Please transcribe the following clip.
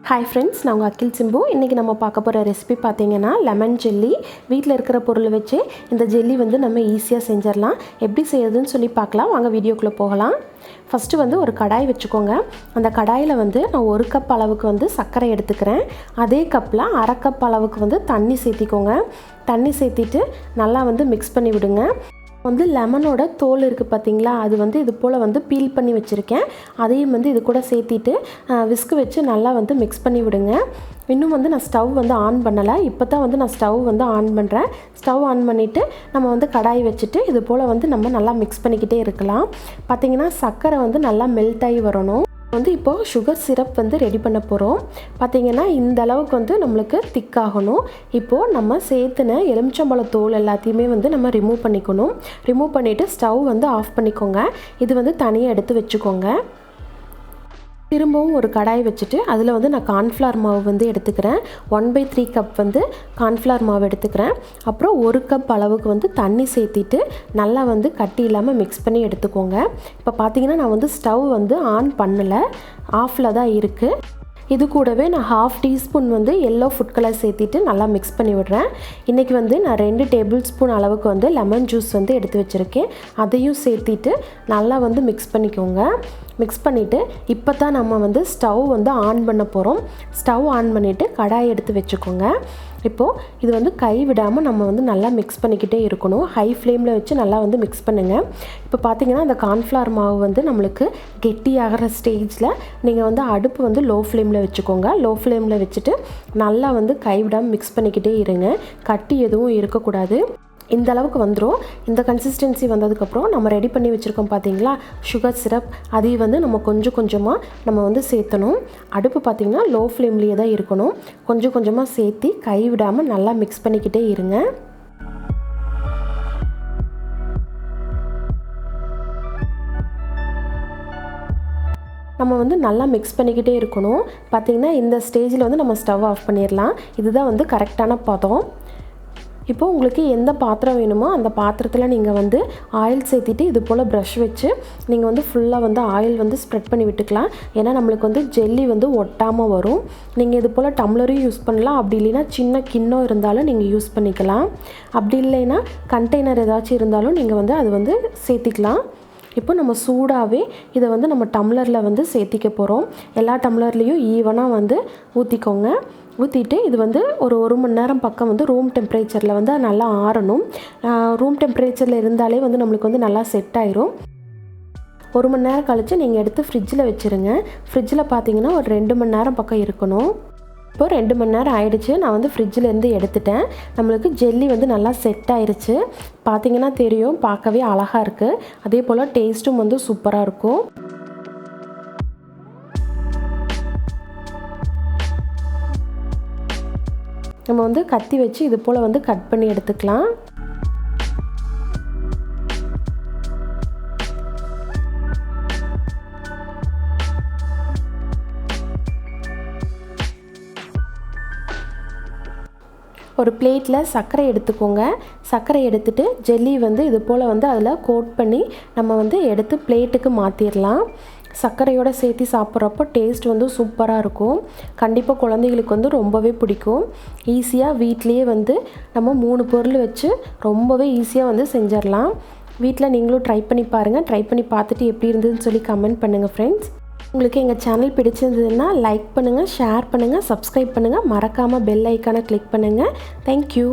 Hi friends, நான் உங்கள் அகில் சிம்பு. இன்றைக்கி நம்ம பார்க்க போகிற ரெசிபி பார்த்தீங்கன்னா லெமன் ஜெல்லி. வீட்டில் இருக்கிற பொருளை வச்சு இந்த ஜெல்லி வந்து நம்ம ஈஸியாக செஞ்சிடலாம். எப்படி செய்யறதுன்னு சொல்லி பார்க்கலாம். வாங்க வீடியோக்குள்ளே போகலாம். ஃபஸ்ட்டு வந்து ஒரு கடாய் வச்சுக்கோங்க. அந்த கடாயில் வந்து நான் 1 கப் அளவுக்கு வந்து சர்க்கரை எடுத்துக்கிறேன். அதே கப்பில் 1/2 கப் அளவுக்கு வந்து தண்ணி சேர்த்திக்கோங்க. தண்ணி சேர்த்திட்டு நல்லா வந்து மிக்ஸ் பண்ணி விடுங்க. வந்து லெமனோட தோல் இருக்குது பார்த்தீங்களா, அது வந்து இது போல் வந்து பீல் பண்ணி வச்சுருக்கேன். அதையும் வந்து இது கூட சேர்த்திட்டு விஸ்கு வச்சு நல்லா வந்து மிக்ஸ் பண்ணி விடுங்க. இன்னும் வந்து நான் ஸ்டவ் வந்து ஆன் பண்ணலை. இப்போ தான் வந்து நான் ஸ்டவ் வந்து ஆன் பண்ணுறேன். ஸ்டவ் ஆன் பண்ணிவிட்டு நம்ம வந்து கடாய் வச்சுட்டு இது போல் வந்து நம்ம நல்லா மிக்ஸ் பண்ணிக்கிட்டே இருக்கலாம். பார்த்திங்கன்னா சர்க்கரை வந்து நல்லா மெல்ட் ஆகி வரணும். வந்து இப்போது சுகர் சிரப் வந்து ரெடி பண்ண போகிறோம். பார்த்திங்கன்னா இந்த அளவுக்கு வந்து நம்மளுக்கு திக்காகணும். இப்போது நம்ம சேர்த்துன எலுமிச்சம்பழ தோல் எல்லாத்தையுமே வந்து நம்ம ரிமூவ் பண்ணிக்கணும். ரிமூவ் பண்ணிவிட்டு ஸ்டவ் வந்து ஆஃப் பண்ணிக்கோங்க. இது வந்து தனியாக எடுத்து வச்சுக்கோங்க. திரும்பவும் ஒரு கடாய் வச்சுட்டு அதில் வந்து நான் கார்ன்ஃப்ளவர் மாவு வந்து எடுத்துக்கிறேன். 1/3 கப் வந்து கார்ன்ஃப்ளவர் மாவு எடுத்துக்கிறேன். அப்புறம் 1 கப் அளவுக்கு வந்து தண்ணி சேர்த்திட்டு நல்லா வந்து கட்டி இல்லாமல் மிக்ஸ் பண்ணி எடுத்துக்கோங்க. இப்போ பார்த்தீங்கன்னா நான் வந்து ஸ்டவ் வந்து ஆன் பண்ணலை, ஆஃபில் தான் இருக்குது. இது கூடவே நான் 1/2 டீஸ்பூன் வந்து எல்லோ ஃபுட் கலர் சேர்த்திட்டு நல்லா மிக்ஸ் பண்ணி விடுறேன். இன்றைக்கி வந்து நான் 2 டேபிள் ஸ்பூன் அளவுக்கு வந்து லெமன் ஜூஸ் வந்து எடுத்து வச்சுருக்கேன். அதையும் சேர்த்திட்டு நல்லா வந்து மிக்ஸ் பண்ணிக்கோங்க. மிக்ஸ் பண்ணிவிட்டு இப்போ தான் நம்ம வந்து ஸ்டவ் வந்து ஆன் பண்ண போகிறோம். ஸ்டவ் ஆன் பண்ணிவிட்டு கடாய் எடுத்து வச்சுக்கோங்க. இப்போது இது வந்து கை விடாமல் நம்ம வந்து நல்லா மிக்ஸ் பண்ணிக்கிட்டே இருக்கணும். ஹை ஃப்ளேமில் வச்சு நல்லா வந்து மிக்ஸ் பண்ணுங்கள். இப்போ பார்த்தீங்கன்னா அந்த கார்ன்ஃப்ளவர் மாவு வந்து நம்மளுக்கு கெட்டியாகிற ஸ்டேஜில் நீங்கள் வந்து அடுப்பு வந்து லோ ஃப்ளேமில் வச்சுக்கோங்க. லோ ஃப்ளேமில் வச்சுட்டு நல்லா வந்து கை விடாமல் மிக்ஸ் பண்ணிக்கிட்டே இருங்க. கட்டி எதுவும் இருக்கக்கூடாது. இந்த அளவுக்கு வந்துடும். இந்த கன்சிஸ்டன்சி வந்ததுக்கப்புறம் நம்ம ரெடி பண்ணி வச்சுருக்கோம் பார்த்தீங்களா சுகர் சிரப், அதையும் வந்து நம்ம கொஞ்சம் கொஞ்சமாக நம்ம வந்து சேர்த்தணும். அடுப்பு பார்த்திங்கன்னா லோ ஃப்ளேம்லேயே தான் இருக்கணும். கொஞ்சம் கொஞ்சமாக சேர்த்தி கை விடாமல் நல்லா மிக்ஸ் பண்ணிக்கிட்டே இருங்க. நம்ம வந்து நல்லா மிக்ஸ் பண்ணிக்கிட்டே இருக்கணும். பார்த்திங்கன்னா இந்த ஸ்டேஜில் வந்து நம்ம ஸ்டவ் ஆஃப் பண்ணிடலாம். இதுதான் வந்து கரெக்டான பதம். இப்போது உங்களுக்கு எந்த பாத்திரம் வேணுமோ அந்த பாத்திரத்தில் நீங்கள் வந்து ஆயில் சேர்த்திட்டு இது போல் ப்ரஷ் வச்சு நீங்கள் வந்து ஃபுல்லாக வந்து ஆயில் வந்து ஸ்ப்ரெட் பண்ணி விட்டுக்கலாம். ஏன்னா நம்மளுக்கு வந்து ஜெல்லி வந்து ஒட்டாமல் வரும். நீங்கள் இது போல் டம்ளரையும் யூஸ் பண்ணலாம். அப்படி இல்லைன்னா சின்ன கிண்ணம் இருந்தாலும் நீங்கள் யூஸ் பண்ணிக்கலாம். அப்படி இல்லைன்னா கண்டெய்னர் ஏதாச்சும் இருந்தாலும் நீங்கள் வந்து அது வந்து சேர்த்திக்கலாம். இப்போ நம்ம சூடாகவே இதை வந்து நம்ம டம்ளரில் வந்து சேர்த்திக்க போகிறோம். எல்லா டம்ளர்லேயும் ஈவனாக வந்து ஊற்றிக்கோங்க. ஊற்றிட்டு இது வந்து ஒரு மணி நேரம் பக்கம் வந்து ரூம் டெம்பரேச்சரில் வந்து நல்லா ஆறணும். ரூம் டெம்பரேச்சரில் இருந்தாலே வந்து நம்மளுக்கு வந்து நல்லா செட் ஆயிரும். 1 மணி நேரம் கழித்து நீங்கள் எடுத்து ஃப்ரிட்ஜில் வச்சுருங்க. ஃப்ரிட்ஜில் பார்த்தீங்கன்னா ஒரு 2 மணி நேரம் பக்கம் இருக்கணும். இப்போ 2 மணி நேரம் ஆயிடுச்சு. நான் வந்து ஃப்ரிட்ஜிலேருந்து எடுத்துட்டேன். நம்மளுக்கு ஜெல்லி வந்து நல்லா செட் ஆயிடுச்சு. பார்த்தீங்கன்னா தெரியும், பார்க்கவே அழகாக இருக்குது. அதே போல் டேஸ்ட்டும் வந்து சூப்பராக இருக்கும். நம்ம வந்து கத்தி வச்சு இது போல் வந்து கட் பண்ணி எடுத்துக்கலாம். ஒரு பிளேட்டில் சர்க்கரை எடுத்துக்கோங்க. சர்க்கரை எடுத்துகிட்டு ஜெல்லி வந்து இது போல் வந்து அதில் கோட் பண்ணி நம்ம வந்து எடுத்து பிளேட்டுக்கு மாற்றிடலாம். சர்க்கரையோடு சேர்த்து சாப்பிட்றப்போ டேஸ்ட் வந்து சூப்பராக இருக்கும். கண்டிப்பாக குழந்தைகளுக்கு வந்து ரொம்பவே பிடிக்கும். ஈஸியாக வீட்லேயே வந்து நம்ம 3 பொருள் வச்சு ரொம்பவே ஈஸியாக வந்து செஞ்சிடலாம். வீட்டில் நீங்களும் ட்ரை பண்ணி பாருங்கள். ட்ரை பண்ணி பார்த்துட்டு எப்படி இருந்ததுன்னு சொல்லி கமெண்ட் பண்ணுங்கள் ஃப்ரெண்ட்ஸ். உங்களுக்கு எங்கள் சேனல் பிடிச்சிருந்ததுன்னா லைக் பண்ணுங்கள், ஷேர் பண்ணுங்கள், சப்ஸ்கிரைப் பண்ணுங்கள். மறக்காமல் பெல் ஐக்கானை கிளிக் பண்ணுங்கள். தேங்க்யூ.